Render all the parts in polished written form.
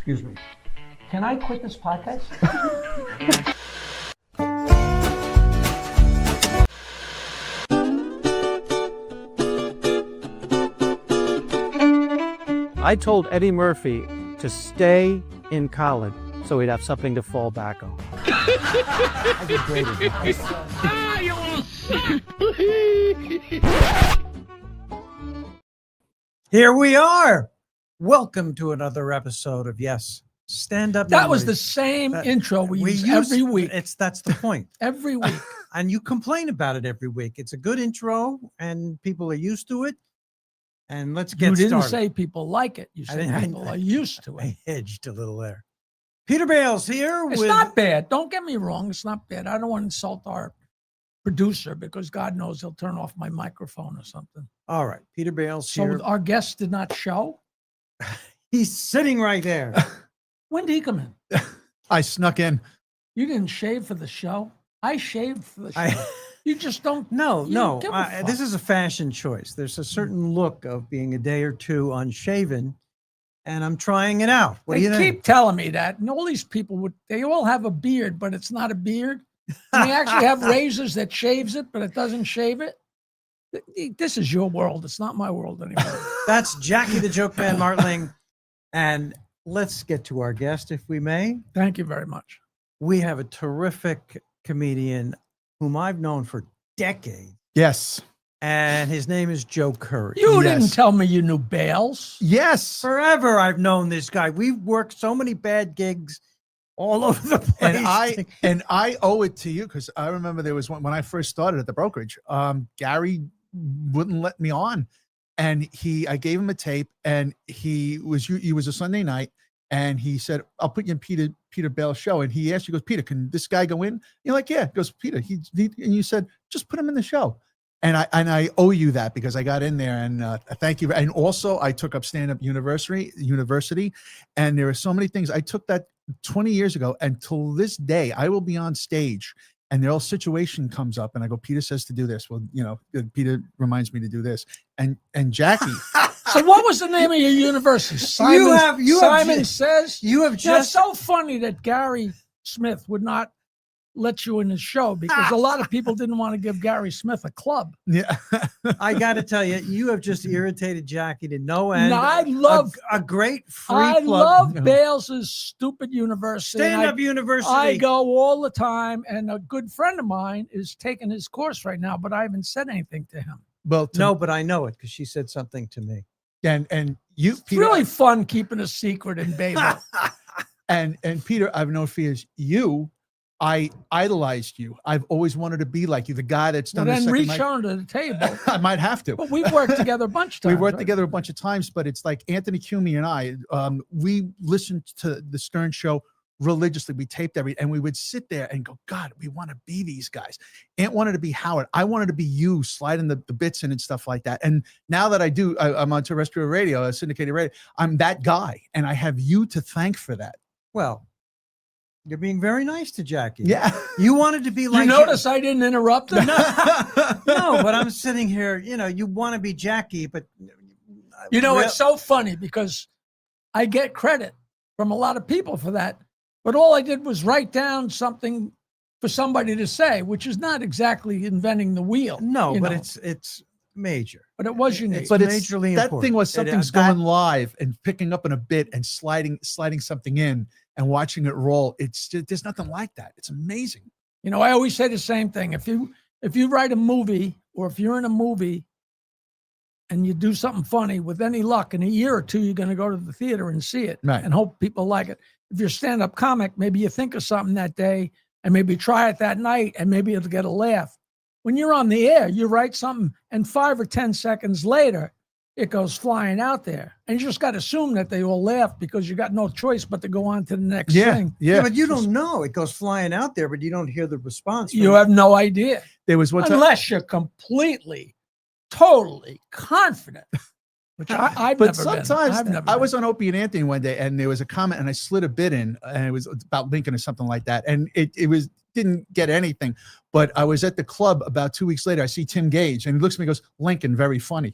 Excuse me. Can I quit this podcast? I told Eddie Murphy to stay in college so he'd have something to fall back on. I did great advice. Here we are. Welcome to another episode of Yes, Stand Up. That was the same intro we use every week. That's the point. Every week. And you complain about it every week. It's a good intro and people are used to it. And let's get started. You didn't say people like it. You said people are used to it. I hedged a little there. Peter Bales here. It's not bad. Don't get me wrong. It's not bad. I don't want to insult our producer because God knows he'll turn off my microphone or something. All right. Peter Bales here. So our guest did not show? He's sitting right there. When did he come in? I snuck in. You didn't shave for the show? I shaved for the show. You just don't. No. Fuck. This is a fashion choice. There's a certain look of being a day or two unshaven, and I'm trying it out. What do you think? They keep telling me that, and all these people they all have a beard, but it's not a beard. And they actually have razors that shaves it, but it doesn't shave it. This is your world. It's not my world anymore. That's Jackie the Joke Man Martling, and let's get to our guest, if we may. Thank you very much. We have a terrific comedian whom I've known for decades. Yes. And his name is Joe Currie. You didn't tell me you knew Bales. Yes. Forever I've known this guy. We've worked so many bad gigs all over the place. And I owe it to you because I remember there was one when I first started at the brokerage. Gary wouldn't let me on. And I gave him a tape and he was a Sunday night. And he said, I'll put you in Peter Bales' show. And he asked you, goes, Peter, can this guy go in? You're like, yeah. He goes, Peter, and you said, just put him in the show. And I owe you that because I got in there and thank you. And also I took up stand-up university. And there are so many things. I took that 20 years ago. And till this day, I will be on stage and the old situation comes up and I go, Peter says to do this. Well, Peter reminds me to do this. And Jackie. So what was the name of your university? Simon Says? You have just. It's so funny that Gary Smith would not let you in his show because a lot of people didn't want to give Gary Smith a club. Yeah. I got to tell you, you have just irritated Jackie to no end. No, I love a great free I club. love Bales's stupid university. Stand-up university. I go all the time, and a good friend of mine is taking his course right now, but I haven't said anything to him. Well, no, but I know it because she said something to me. And you, it's Peter, really fun keeping a secret in Babel. and Peter, I've known for years. I idolized you. I've always wanted to be like you, the guy that's done. Then reach under the table. I might have to. But we've worked together a bunch of times. We worked together a bunch of times, but it's like Anthony Cumey and I. We listened to the Stern Show religiously. We taped and we would sit there and go, God, we want to be these guys. Ant wanted to be Howard. I wanted to be you, sliding the bits in and stuff like that. And now that I'm on terrestrial radio, syndicated radio, I'm that guy. And I have you to thank for that. Well, you're being very nice to Jackie. Yeah. You wanted to be like. You notice I didn't interrupt her? No, but I'm sitting here, you want to be Jackie, but. It's so funny because I get credit from a lot of people for that. But all I did was write down something for somebody to say, which is not exactly inventing the wheel. No, but it's major. But it was unique. But majorly that important. Thing was something's going live and picking up in a bit and sliding something in and watching it roll. There's nothing like that. It's amazing. I always say the same thing. If you write a movie or if you're in a movie and you do something funny, with any luck, in a year or two, you're going to go to the theater and see it and hope people like it. If you're a stand-up comic, maybe you think of something that day and maybe try it that night and maybe it'll get a laugh. When you're on the air, you write something and 5 or 10 seconds later, it goes flying out there. And you just got to assume that they all laugh because you got no choice but to go on to the next thing. Yeah, but you don't know. It goes flying out there, but you don't hear the response. You have no idea. There was one time. Unless you're completely, totally confident. Which I've but never sometimes been. I was on Opie and Anthony one day and there was a comment and I slid a bit in and it was about Lincoln or something like that. And it didn't get anything, but I was at the club about 2 weeks later. I see Tim Gage and he looks at me and goes, Lincoln, very funny.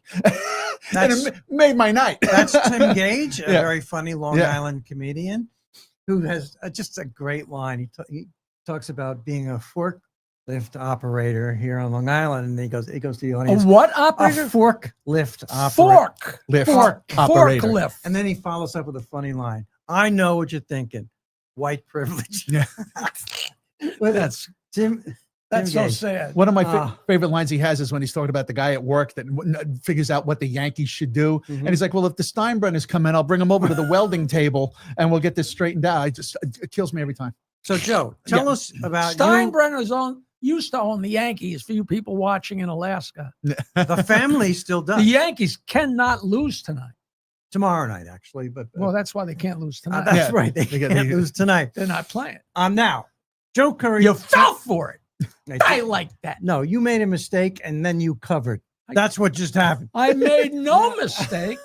and it made my night. That's Tim Gage, a Yeah. very funny Long Yeah. Island comedian who has just a great line. He talks about being a forklift operator here on Long Island, and he goes to the A audience, what a operator? forklift operator. Operator. Forklift. And then he follows up with a funny line. I know what you're thinking. White privilege. Yeah. But That's Tim. that's Tim so Gage. sad. One of my Ah. favorite lines he has is when he's talking about the guy at work that figures out what the Yankees should do. Mhm. And he's like, well, if the Steinbrenners come in, I'll bring them over to the welding table and we'll get this straighted out. It kills me every time. So Joe, tell Yeah. us about you. Steinbrenner's used to own the Yankees for you people watching in Alaska. The family still The does. Yankees cannot lose tonight. Tomorrow night, actually, but Well, that's why they can't lose tonight. that's Yeah. right. They They can't got- lose tonight. They're not playing. Now, Joe Currie. You fell for it. I I did- like that. No, you made a mistake and then you covered. That's what just happened. I made no mistake.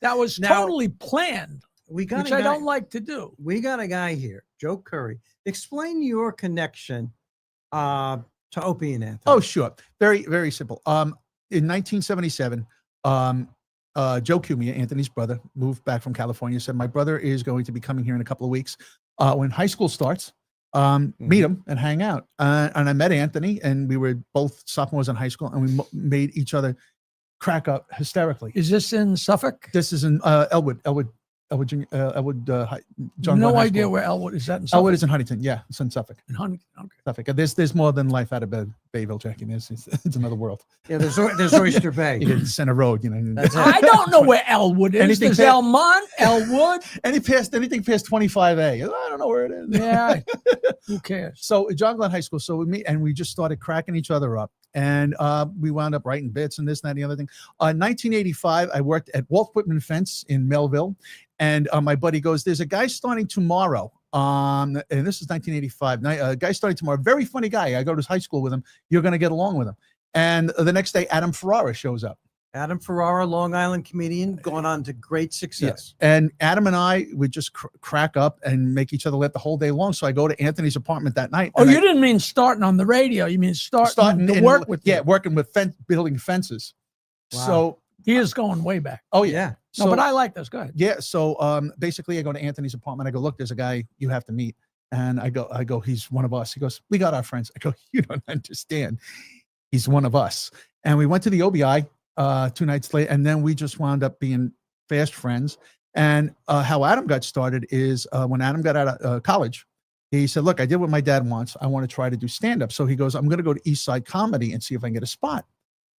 That was Now- totally planned, We got which a I guy, don't like to do. We got a guy here, Joe Currie. Explain your connection to Opie and Anthony. Oh, sure. Very, very simple. In 1977, Joe Currie, Anthony's brother, moved back from California, said, my brother is going to be coming here in a couple of weeks. When high school starts, meet him and hang out. And I met Anthony, and we were both sophomores in high school, and we made each other crack up hysterically. Is this in Suffolk? This is in Elwood, John No Glenn High idea School. where Elwood is. That in Suffolk? Elwood is in Huntington. Yeah, it's in Suffolk. in Huntington. Okay. Suffolk. There's more than life out of Bayville, Jackie. It's another world. Yeah, there's Oyster Bay. You get Center Road, you know. That's it. I don't know where Elwood is. Anything There's past- Elmont, Elwood. Anything past 25A. I don't know where it is. Yeah. Who cares? So John Glenn High School. So we meet and we just started cracking each other up. And we wound up writing bits and this and that and the other thing. 1985, I worked at Walt Whitman Fence in Melville. And my buddy goes, there's a guy starting tomorrow. And this is 1985. A guy starting tomorrow. Very funny guy. I go to high school with him. You're going to get along with him. And the next day, Adam Ferrara shows up. Adam Ferrara, Long Island comedian, going on to great success. And Adam and I would just crack up and make each other laugh the whole day long. So I go to Anthony's apartment that night. Oh, and you didn't mean starting on the radio. You mean starting to in- work with yeah, you. working with building fences. Wow. So, He is going way back. oh yeah. Yeah. No, but I like this. Go ahead. Yeah. So basically I go to Anthony's apartment. I go, look, there's a guy you have to meet. And I go, he's one of us. He goes, we got our friends. I go, you don't understand. He's one of us. And we went to the OBI 2 nights later, and then we just wound up being fast friends. And how Adam got started is when Adam got out of college, he said, look, I did what my dad wants. I want to try to do stand-up. So he goes, I'm going to go to East Side Comedy and see if I can get a spot.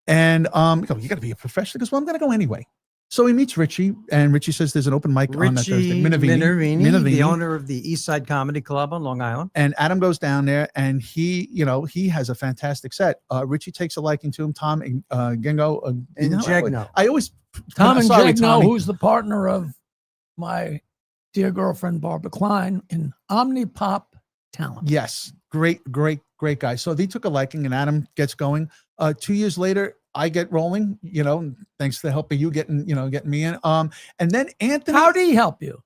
And I go, you got to be a professional. He goes, well, I'm going to go anyway. So he meets Richie, and Richie says there's an open mic on that Thursday. Richie Minervini, the Minervini. owner of the East Side Comedy Club on Long Island. And Adam goes down there, and he has a fantastic set. Richie takes a liking to him. Tom and Gengo And Jegno. Jegno. I always Tom and sorry, Jegno, Tommy. who's the partner of my dear girlfriend Barbara Klein in Omnipop Talent. Yes, great guy. So they took a liking, and Adam gets going. 2 years later, I get rolling. Thanks to the help of you getting me in. And then Anthony, How did he help you?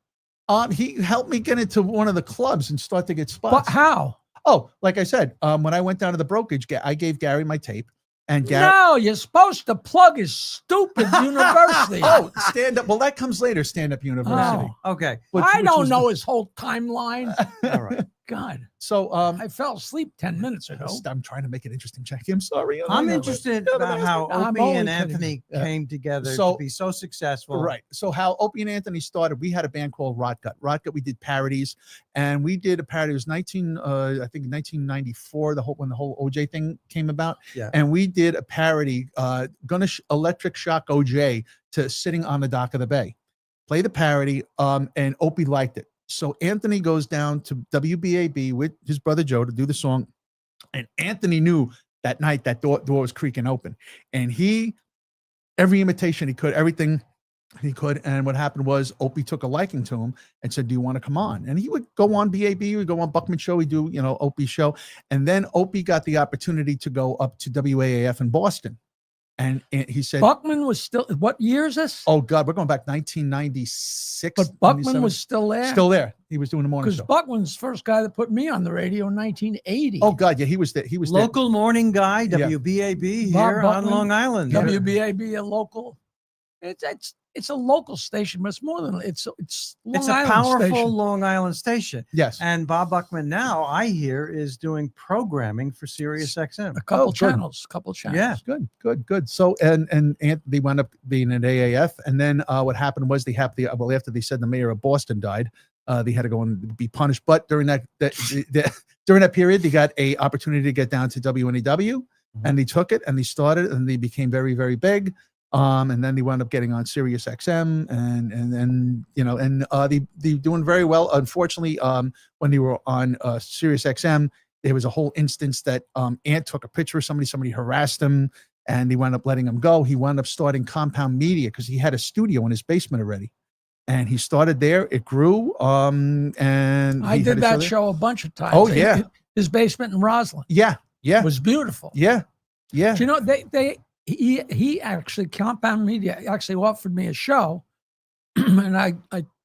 he helped me get into one of the clubs and start to get But spots. how? Oh, like I said, when I went down to the brokerage, I gave Gary my tape, and Gary. No, you're supposed to plug his stupid university. Oh, stand up. Well, that comes later. Stand up university. Oh. Okay. Which I don't was know his whole timeline. All right. God, So I fell asleep 10 minutes ago. I'm trying to make it interesting, Jackie. I'm sorry. I'm I know, interested but- about how I'm Opie only and kidding. Anthony Yeah. came together So- to be so successful. Right. So how Opie and Anthony started, we had a band called Rot Gut. Rot Gut, we did parodies, and we did a parody. It was 1994, when the whole OJ thing came about. Yeah. And we did a parody, gonna electric shock OJ to Sitting on the Dock of the Bay. Play the parody, and Opie liked it. So Anthony goes down to WBAB with his brother Joe to do the song, and Anthony knew that night that door was creaking open, and every imitation he could, everything he could. And what happened was Opie took a liking to him and said, do you want to come on? And he would go on BAB, he would go on Buckman show, he'd do, Opie's show. And then Opie got the opportunity to go up to WAAF in Boston. And he said, Buckman was still, what year is this? oh God, we're going back 1996. But Buckman 97. was still there. still there. He was doing the morning Because show. Buckman's the first guy that put me on the radio in 1980. Oh God, yeah, he was there. He was Local morning guy, Yeah. WBAB Bob here on Buckman, Long Island. WBAB, a local. It's a local station, but it's more than it's Long It's a Island powerful station. Long Island station. Yes. And Bob Buckman now, I hear, is doing programming for Sirius XM. A couple good. channels, Yeah. Good. So, and Anthony wound up being an AAF. And then what happened was after they said the mayor of Boston died, they had to go and be punished. But during during that period, they got a opportunity to get down to WNEW, and they took it and they started and they became very, very big. And then they wound up getting on Sirius XM, and then they doing very well. Unfortunately, when they were on Sirius XM, there was a whole instance that Ant took a picture of somebody harassed him, and they wound up letting him go. He wound up starting Compound Media because he had a studio in his basement already, and he started there. It grew, and I did that show a bunch of times. Oh yeah, his basement in Roslyn. Yeah, it was beautiful. Yeah. Do you know he actually, Compound Media actually offered me a show, and I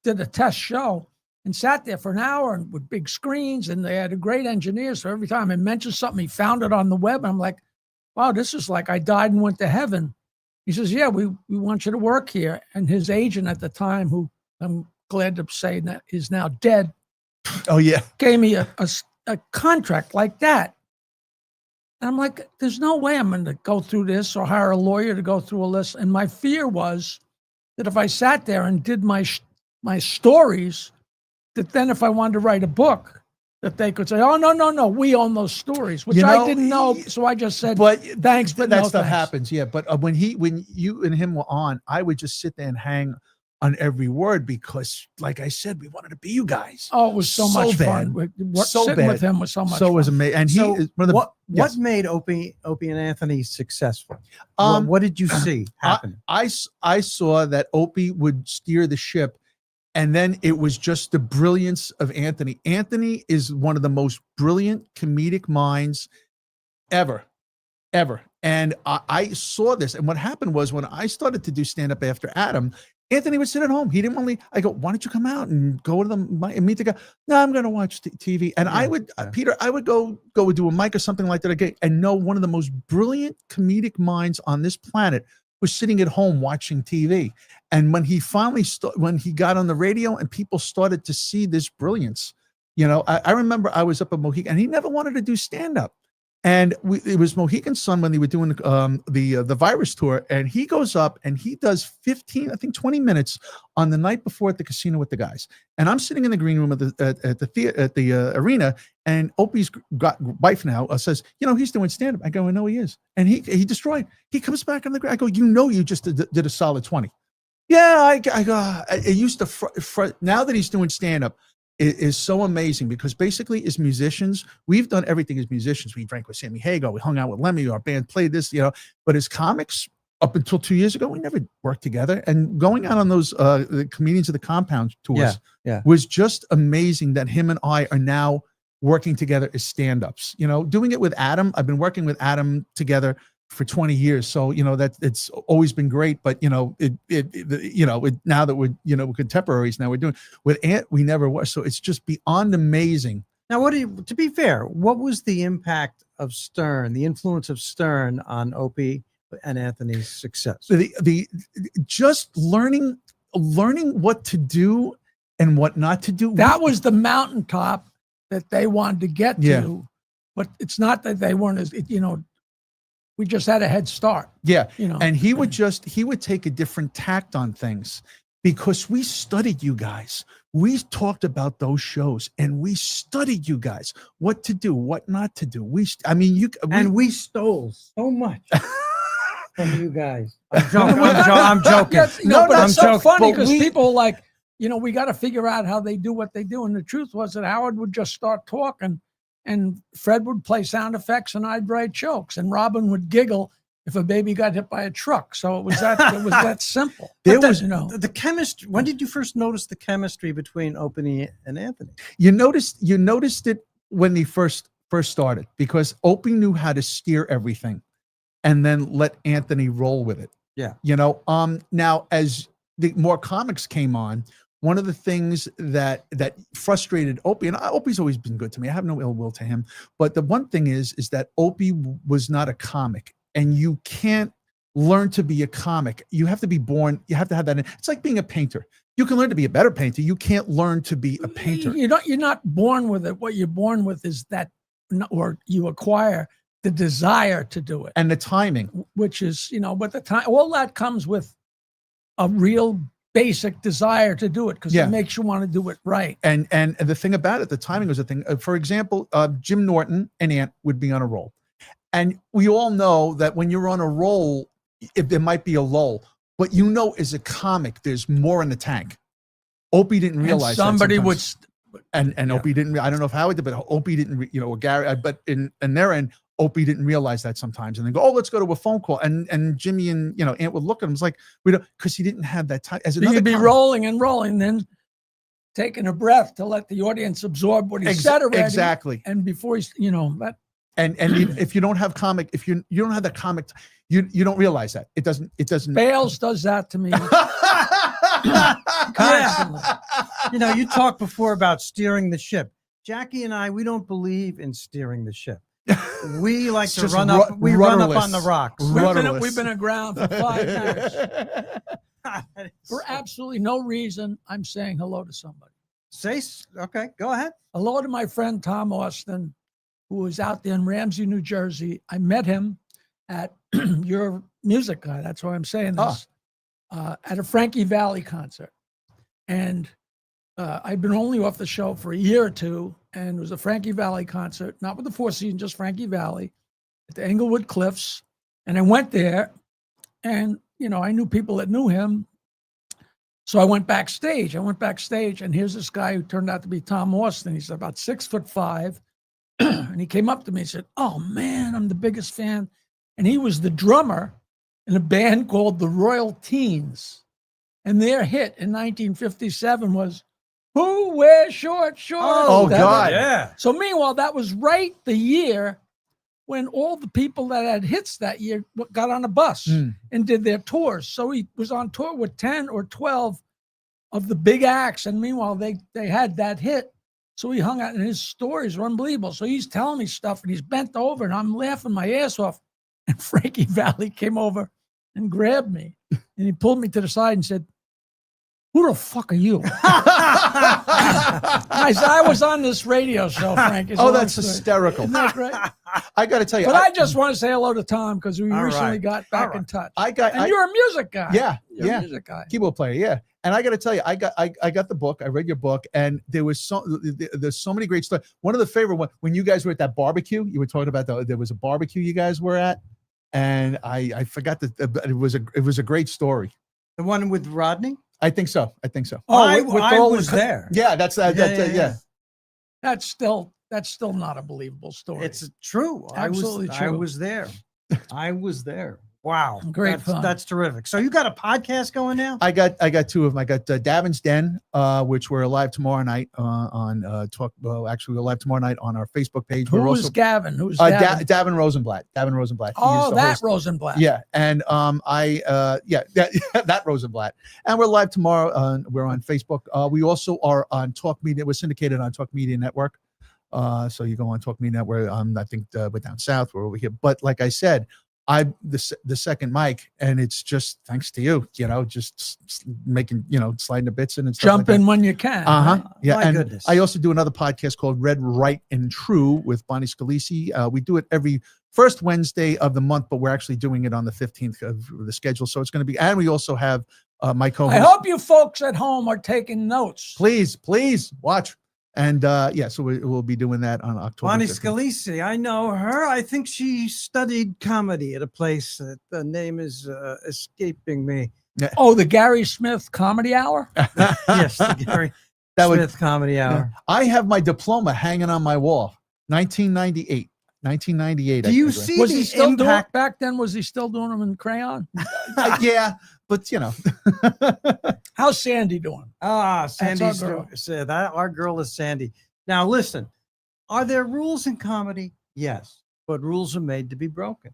did a test show and sat there for an hour and with big screens, and they had a great engineer. So every time I mentioned something, he found it on the web. And I'm like, wow, this is like I died and went to heaven. He says, yeah, we want you to work here. And his agent at the time, who I'm glad to say that is now dead. Oh yeah. Gave me a contract like that. And I'm like, there's no way I'm going to go through this or hire a lawyer to go through a list. And my fear was that if I sat there and did my stories, that then if I wanted to write a book, that they could say, oh, no, we own those stories, which I didn't know. So I just said, thanks, but that no stuff thanks. happens. Yeah. But when you and him were on, I would just sit there and hang on every word because, like I said, we wanted to be you guys. Oh, it was so much fun. Sitting with him was so much fun. So it was amazing. And So he is one of the what made Opie and Anthony successful? What did you see happen? I saw that Opie would steer the ship, and then it was just the brilliance of Anthony. Anthony is one of the most brilliant comedic minds ever. And I saw this. And what happened was when I started to do stand-up after Adam, Anthony would sit at home. He didn't want to. I go, why don't you come out and go to and meet the guy? No, I'm going to watch TV. And I would, Peter, I would go do a mic or something like that again, and know one of the most brilliant comedic minds on this planet was sitting at home watching TV. And when he finally when he got on the radio and people started to see this brilliance, I remember I was up at Mohegan, and he never wanted to do stand-up. And it was Mohegan's son when they were doing the Virus tour, and he goes up and he does 20 minutes on the night before at the casino with the guys. And I'm sitting in the green room at the arena, and Opie's wife now says, he's doing stand up. I go, I know he is, and he destroyed. He comes back on the ground. I go, you just did a solid 20. Yeah, I go. It used to now that he's doing stand up. Is so amazing because basically as musicians, we've done everything as musicians. We drank with Sammy Hagar, we hung out with Lemmy, our band played this, but as comics up until 2 years ago, we never worked together. And going out on those the Comedians of the Compound tours was just amazing that him and I are now working together as stand-ups, doing it with Adam. I've been working with Adam together for 20 years. So, that it's always been great, but now that we're contemporaries, now we're doing with Ant, we never were. So it's just beyond amazing. Now, to be fair, what was the impact of Stern, the influence of Stern on Opie and Anthony's success? The just learning what to do and what not to do. That was the mountaintop that they wanted to get to, but it's not that they weren't as, we just had a head start. Yeah. And he would take a different tact on things because we studied you guys. We talked about those shows and we studied you guys, what to do, what not to do. We stole so much from you guys. I'm joking. That's so funny because people we got to figure out how they do what they do. And the truth was that Howard would just start talking, and Fred would play sound effects and I'd write jokes, and Robin would giggle if a baby got hit by a truck. So it was that simple. The chemistry. When did you first notice the chemistry between Opie and Anthony? You noticed it when they first started because Opie knew how to steer everything and then let Anthony roll with it. Yeah. Now as the more comics came on, one of the things that frustrated Opie, and Opie's always been good to me. I have no ill will to him. But the one thing is that Opie was not a comic. And you can't learn to be a comic. You have to be born. You have to have that. It's like being a painter. You can learn to be a better painter. You can't learn to be a painter. You're not born with it. What you're born with is that, or you acquire the desire to do it. And the timing. Which is, but the time, all that comes with a real basic desire to do it, because it makes you want to do it right. And the thing about it, the timing was the thing. For example, Jim Norton and Ant would be on a roll. And we all know that when you're on a roll, there might be a lull. But as a comic, there's more in the tank. Opie didn't realize somebody that would, and Opie didn't. I don't know if Howard did, but Opie didn't. Or Gary. But in their end, Opie didn't realize that sometimes, and they go, "Oh, let's go to a phone call." And Jimmy and Ant would look at him. It's like we don't, because he didn't have that time. As another, you'd be rolling and rolling, then taking a breath to let the audience absorb what he said already. Exactly. And before he's, that. And if you don't have comic, if you don't have that comic, you don't realize that it doesn't. Bales does that to me. Constantly. You talked before about steering the ship. Jackie and I, we don't believe in steering the ship. We like to run up. We run up on the rocks. We've been aground for 5 years for absolutely no reason. I'm saying hello to somebody. Okay, go ahead. Hello to my friend Tom Austin, who was out there in Ramsey, New Jersey. I met him at your music guy. That's why I'm saying this. At a Frankie Valli concert. And I'd been only off the show for a year or two, and it was a Frankie Valli concert, not with the Four Seasons, just Frankie Valli at the Englewood Cliffs. And I went there, and, I knew people that knew him. So I went backstage. And here's this guy who turned out to be Tom Austin. He's about 6'5". And he came up to me and said, "Oh, man, I'm the biggest fan." And he was the drummer in a band called the Royal Teens. And their hit in 1957 was, "Who Wears Short Shorts?" Oh, God. Yeah. So meanwhile, that was right the year when all the people that had hits that year got on a bus and did their tours. So he was on tour with 10 or 12 of the big acts. And meanwhile, they had that hit. So he hung out, and his stories were unbelievable. So he's telling me stuff, and he's bent over, and I'm laughing my ass off. And Frankie Valli came over and grabbed me, and he pulled me to the side and said, "Who the fuck are you?" I said, "I was on this radio show, Frank." That's hysterical. Isn't that great? I got to tell you. But I just want to say hello to Tom, because we recently got back in touch. You're a music guy. Yeah. You're a music guy. Keyboard player. Yeah. And I got to tell you, I got the book. I read your book, and there's so many great stories. One of the favorite ones, when you guys were at that barbecue, you were talking about there was a barbecue you guys were at, and I forgot that it was a great story. The one with Rodney? I think so. Oh, I was there. Yeah, that's yeah. That's still not a believable story. It's true. Absolutely true. I was there. Wow. Great fun. That's terrific. So you got a podcast going now? I got 2 of them. I got Davin's Den, which we're live tomorrow night on Talk. Well, actually, we're live tomorrow night on our Facebook page. Who's Gavin? Who's Gavin? Davin Rosenblatt. Davin Rosenblatt. Oh, that Rosenblatt. Yeah, and that Rosenblatt. And we're live tomorrow. We're on Facebook. We also are on Talk Media. We're syndicated on Talk Media Network. So you go on Talk Media Network. I think we're down south. We're over here. But like I said, I'm the second mic, and it's just thanks to you, just making, sliding the bits in and stuff. Jump in when you can. Right? Yeah. My goodness. I also do another podcast called Red, Right, and True with Bonnie Scalisi. We do it every first Wednesday of the month, but we're actually doing it on the 15th of the schedule. So it's going to be, and we also have my co-host. I hope you folks at home are taking notes. Please watch. And so we'll be doing that on October. Bonnie 15th. Scalisi, I know her. I think she studied comedy at a place that the name is escaping me. Oh, the Gary Smith Comedy Hour? Yes, the Gary Smith Comedy Hour. I have my diploma hanging on my wall. 1998. 1998. Do you see was the he still impact? doing back then? Was he still doing them in crayon? Yeah, but How's Sandy doing? Sandy's our girl is Sandy. Now listen, are there rules in comedy? Yes, but rules are made to be broken.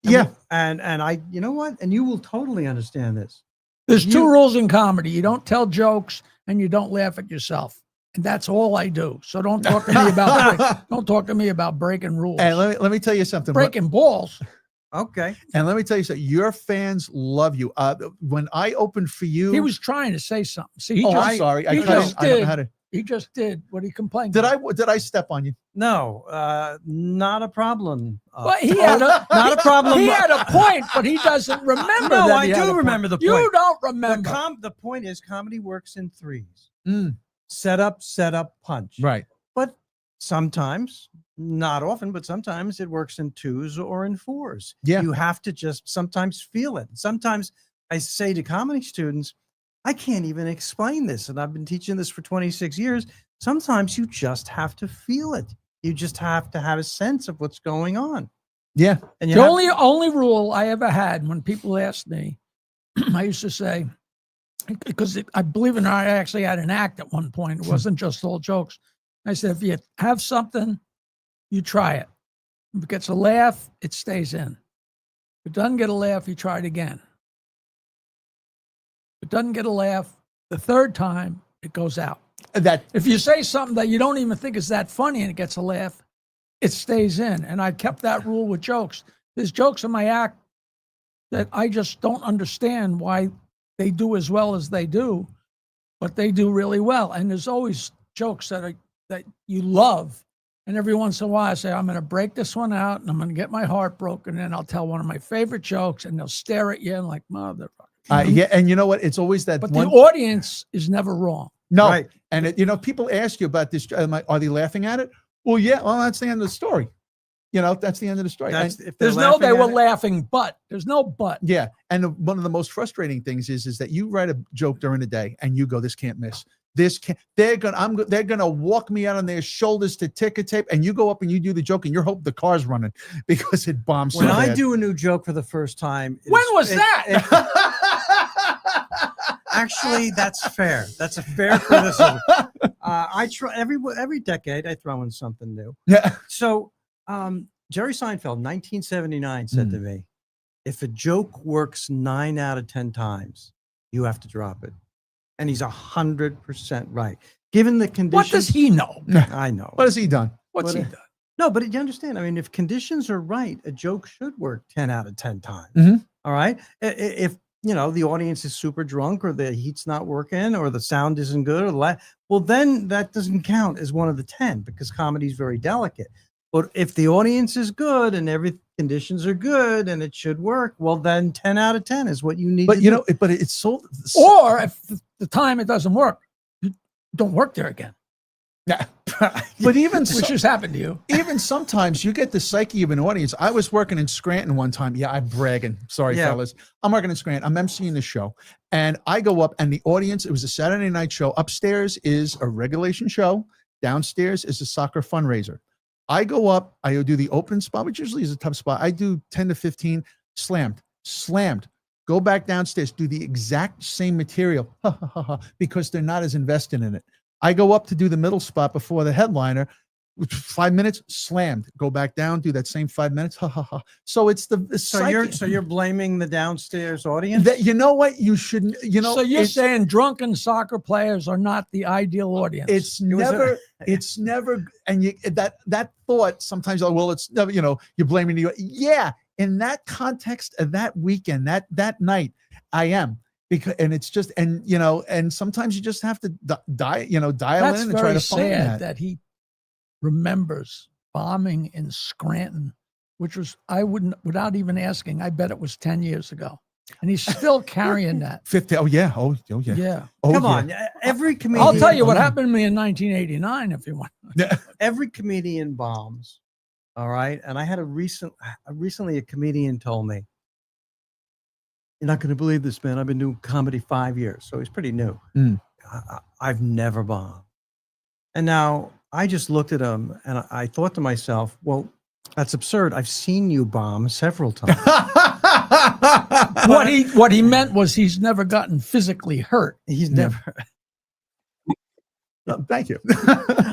And I, you know what? And you will totally understand this. There's 2 rules in comedy: you don't tell jokes, and you don't laugh at yourself. And that's all I do. So don't talk to me about breaking rules. And let me tell you something. Breaking balls. Okay. And let me tell you something. Your fans love you. When I opened for you, He was trying to say something. See, he I'm sorry. I don't know how to. He just did what he complained. Did about. I step on you? No, not a problem. Well, he had not a problem. He had a point, but he doesn't remember. No, that I he had do a remember point. the point. You don't remember. The point is, comedy works in threes. Mm. Set up, punch. Right. But sometimes, not often, but sometimes it works in twos or in fours. Yeah. You have to just sometimes feel it. Sometimes I say to comedy students, I can't even explain this. And I've been teaching this for 26 years. Sometimes you just have to feel it. You just have to have a sense of what's going on. Yeah. And The only rule I ever had when people asked me, I used to say, because I believe it or not, I actually had an act at one point. It wasn't just all jokes. I said, if you have something, you try it. If it gets a laugh, it stays in. If it doesn't get a laugh, you try it again. If it doesn't get a laugh, the third time, it goes out. If you say something that you don't even think is that funny and it gets a laugh, it stays in. And I kept that rule with jokes. There's jokes in my act that I just don't understand why they do as well as they do, but they do really well. And there's always jokes that you love. And every once in a while I say, I'm going to break this one out and I'm going to get my heart broken. And I'll tell one of my favorite jokes and they'll stare at you and like, motherfucker. Yeah. And you know what? It's always that. But the audience is never wrong. No. Right. And people ask you about this. Are they laughing at it? Well, yeah. Well, that's the end of the story. That's the end of the story. There's no, they were laughing, but there's no but. Yeah. And one of the most frustrating things is that you write a joke during the day and you go, this can't miss. This can't, they're gonna walk me out on their shoulders to ticker tape, and you go up and you do the joke and you're hoping the car's running because it bombs. When I do a new joke for the first time, when was that? Actually, that's fair. That's a fair criticism. I try every decade I throw in something new. Yeah. So Jerry Seinfeld, 1979, said to me, if a joke works 9 out of 10 times, you have to drop it. And he's 100% right. Given the conditions. What does he know? I know. What has he done? What's he done? No, but you understand. I mean, if conditions are right, a joke should work 10 out of 10 times. Mm-hmm. All right. If the audience is super drunk or the heat's not working or the sound isn't good well, then that doesn't count as one of the 10 because comedy is very delicate. But if the audience is good and every conditions are good and it should work, well, then 10 out of 10 is what you need. But but it's so. Or if the time it doesn't work, you don't work there again. Yeah. But even which has happened to you. Even sometimes you get the psyche of an audience. I was working in Scranton one time. Yeah, I'm bragging. Sorry, fellas. I'm working in Scranton. I'm emceeing the show. And I go up and the audience, it was a Saturday night show. Upstairs is a regulation show. Downstairs is a soccer fundraiser. I go up, I do the open spot, which usually is a tough spot. I do 10 to 15, slammed. Go back downstairs, do the exact same material because they're not as invested in it. I go up to do the middle spot before the headliner, 5 minutes, slammed. Go back down, do that same 5 minutes. So it's so you're blaming the downstairs audience? You know what? You shouldn't. So you're saying drunken soccer players are not the ideal audience? It's never. And that thought sometimes. Oh well, it's never. You're blaming the. Yeah, in that context of that weekend, that night, I am. And it's just, and sometimes you just have to dial in and try to find sad that he remembers bombing in Scranton, which was, without even asking, I bet it was 10 years ago. And he's still carrying that. 50. Oh, yeah. Oh, yeah. Yeah. Come on. Every comedian. I'll tell you what happened to me in 1989 if you want. Every comedian bombs. All right. And I had recently a comedian told me, you're not going to believe this, man. I've been doing comedy 5 years. So he's pretty new. I've never bombed. And now I just looked at him and I thought to myself, well, that's absurd. I've seen you bomb several times. What he meant was he's never gotten physically hurt. He's never. Thank you.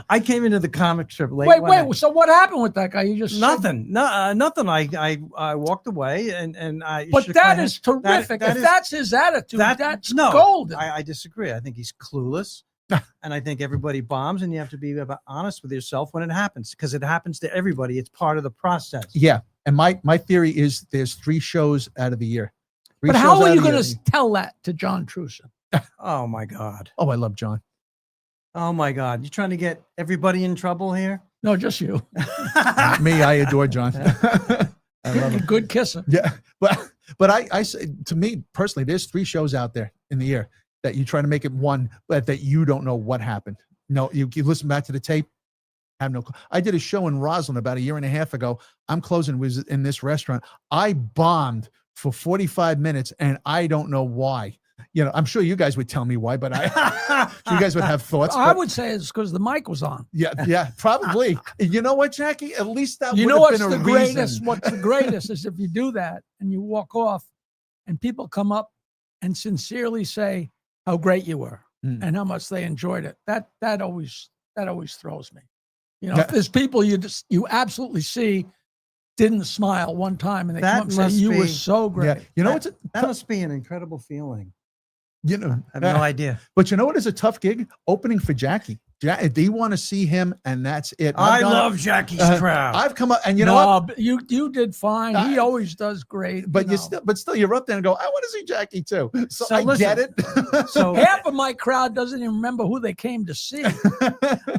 I came into the comic strip late. Wait. So what happened with that guy? You just nothing. Nothing. I walked away and I. But that is terrific. That's his attitude, that's golden. I disagree. I think he's clueless, and I think everybody bombs, and you have to be honest with yourself when it happens because it happens to everybody. It's part of the process. Yeah. And my theory is there's 3 shows out of the year. But how are you going to tell that to John Truson? Oh my God. Oh, I love John. Oh my God. You trying to get everybody in trouble here? No, just you. Me, I adore John. I love him. Good kisser. Yeah, but I say, to me personally, there's 3 shows out there in the year that you try to make it one, but that you don't know what happened. No, you listen back to the tape. Have no clue. I did a show in Roslyn about 1.5 years ago. I'm closing, was in this restaurant. I bombed for 45 minutes, and I don't know why. You know, I'm sure you guys would tell me why, but you guys would have thoughts. I would say it's because the mic was on. Yeah, probably. You know what, Jackie? At least that you would know have been what's a the reason. greatest? What's the greatest is if you do that and you walk off, and people come up and sincerely say how great you were and how much they enjoyed it. That always throws me. You know, if there's people you absolutely see didn't smile one time and they come up and say you were so great. Yeah. You know, that must be an incredible feeling. You know, I have no idea. But you know what is a tough gig? Opening for Jackie. They want to see him, and that's it. I love Jackie's crowd. I've come up, and you know what? You did fine. He always does great. But still, you're up there and go, I want to see Jackie too. So I listen, get it. So half of my crowd doesn't even remember who they came to see.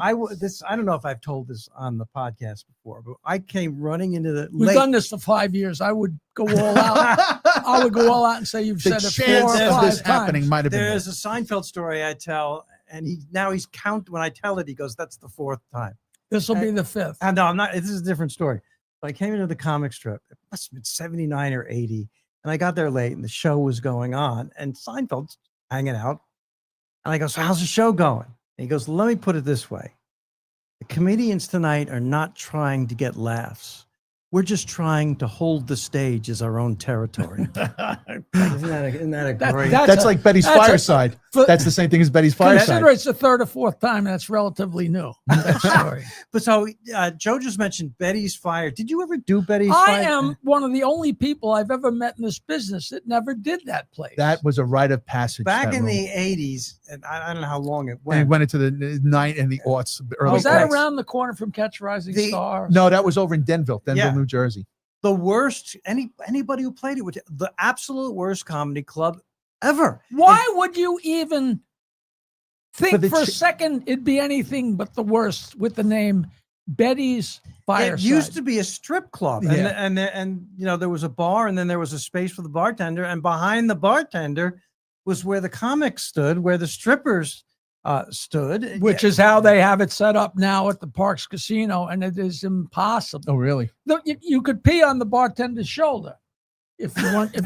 I don't know if I've told this on the podcast before, but I came running into the. We've done this for 5 years. I would go all out. I would go all out and say you've said it 4 or 5 of this times. happening might have been. There's a Seinfeld story I tell. And he's when I tell it, he goes, that's the 4th time. This will be the 5th. And no, I'm not. This is a different story. So I came into the comic strip. It must have been 79 or 80. And I got there late and the show was going on and Seinfeld's hanging out. And I go, so how's the show going? And he goes, let me put it this way. The comedians tonight are not trying to get laughs. We're just trying to hold the stage as our own territory. Isn't that a great? That's like Betty's Fireside. That's the same thing as Betty's Fireside. Consider it's the 3rd or 4th time. That's relatively new. That story. But so Joe just mentioned Betty's Fire. Did you ever do Betty's Fire? I am one of the only people I've ever met in this business that never did that place. That was a rite of passage. Back in the 80s, and I don't know how long it went. And it went into the night and the aughts. Was that around the corner from Catch a Rising Star? No, that was over in Denville, New Jersey. The worst, anybody who played it, the absolute worst comedy club ever. Why would you even think for a second it'd be anything but the worst with the name Betty's Fireside? It used to be a strip club, and you know there was a bar, and then there was a space for the bartender, and behind the bartender was where the comics stood, where the strippers stood, which is how they have it set up now at the Parks Casino, and it is impossible. Oh, really? You could pee on the bartender's shoulder if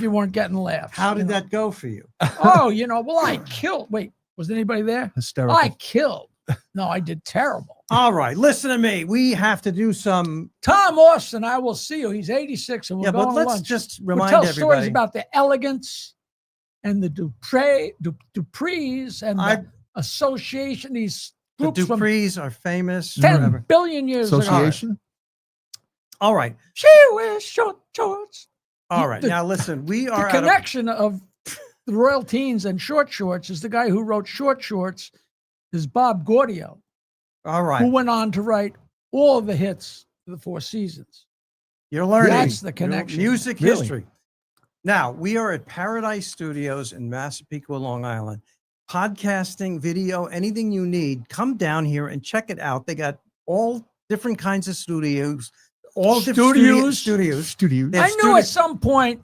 you weren't getting laughs. How did that go for you? Oh, well, I killed. Wait, was anybody there? Hysterical. I killed. No, I did terrible. All right, listen to me. We have to do some. Tom Austin, I will see you. He's 86, and we'll go but on let's lunch. just remind tell everybody stories about the elegance and the Duprees and the association. These the groups Duprees are famous. 10 billion years association. ago. All right. She wears short shorts. All right. Now listen, we are the connection of the Royal Teens and Short Shorts is the guy who wrote Short Shorts is Bob Gaudio. All right. Who went on to write all of the hits for the Four Seasons. You're learning. That's the connection. Music history. Now, we are at Paradise Studios in Massapequa, Long Island. Podcasting, video, anything you need, come down here and check it out. They got all different kinds of studios. All studios. I knew at some point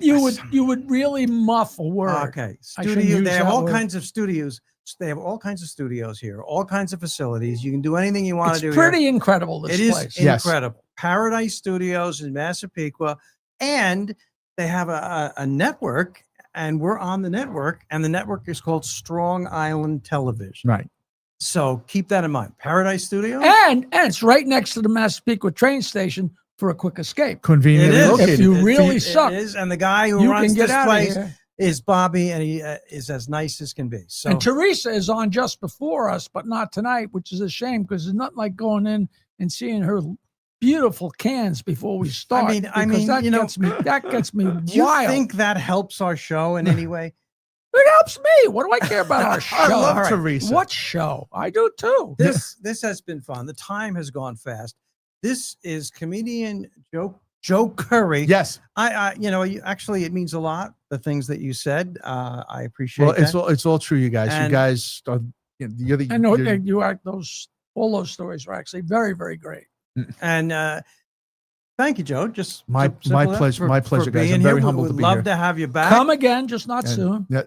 you would really muff a word. Okay. Studio. They have all kinds of studios. They have all kinds of studios here, all kinds of facilities. You can do anything you want to do. It's pretty incredible, this place. It is incredible. Paradise Studios in Massapequa. And they have a network, and we're on the network, and the network is called Strong Island Television. Right. So keep that in mind. Paradise Studios. And it's right next to the Massapequa train station for a quick escape. Conveniently located. If you really suck. It is, and the guy who runs this place is Bobby, and he is as nice as can be. So, and Teresa is on just before us, but not tonight, which is a shame because it's not like going in and seeing her beautiful cans before we start. I mean, that gets me wild. Do you think that helps our show in any way? It helps me. What do I care about our show? I love Teresa. What show? I do too. This has been fun. The time has gone fast. This is comedian Joe Joe Currie. Yes. Actually, it means a lot. The things that you said, I appreciate. Well, it's all true, you guys. And- you guys are. I know you are all those stories were actually very, very great. And thank you, Joe. Just My pleasure. My pleasure, guys. Being I'm here. very humbled We'd to be love here. to have you back. Come again, just not soon. Yeah.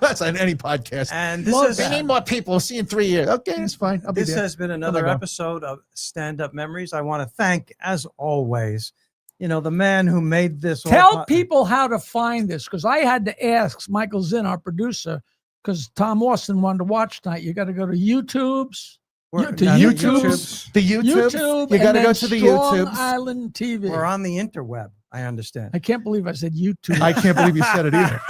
That's on any podcast. And Love this that. We need more people. We'll see you in 3 years. Okay, that's fine. I'll be This there. has been another go. episode of Stand Up Memories. I want to thank, as always, the man who made this. Tell people how to find this, because I had to ask Michael Zinn, our producer, because Tom Austin wanted to watch tonight. You got to go to YouTube's. YouTube. The YouTube. You got to go to the Strong YouTube. Island TV. We're on the interweb. I understand. I can't believe I said YouTube. I can't believe you said it either.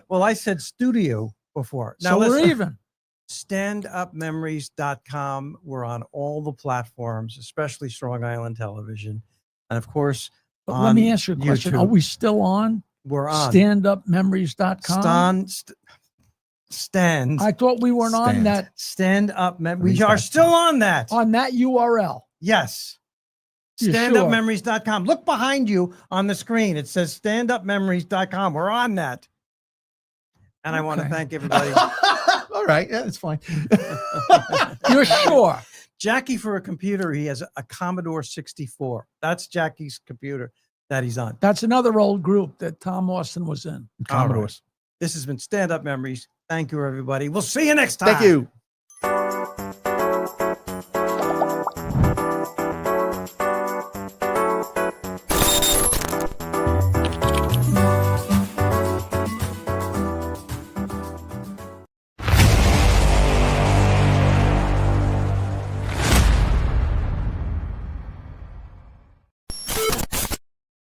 Well, I said studio before. So we're even. Standupmemories.com. We're on all the platforms, especially Strong Island Television. And of course, But let me ask you a question. YouTube. Are we still on? We're on Standupmemories.com. Stand. I thought we weren't on Stand. that Stand Up. We are still on that. URL. Yes. You Standupmemories.com. Look behind you on the screen. It says standupmemories.com. We're on that. And I want to Okay. thank everybody. All right. Yeah, it's fine. You're sure? Jackie, for a computer, he has a Commodore 64. That's Jackie's computer that he's on. That's another old group that Tom Austin was in. Commodores. This has been Stand Up Memories. Thank you, everybody. We'll see you next time. Thank you.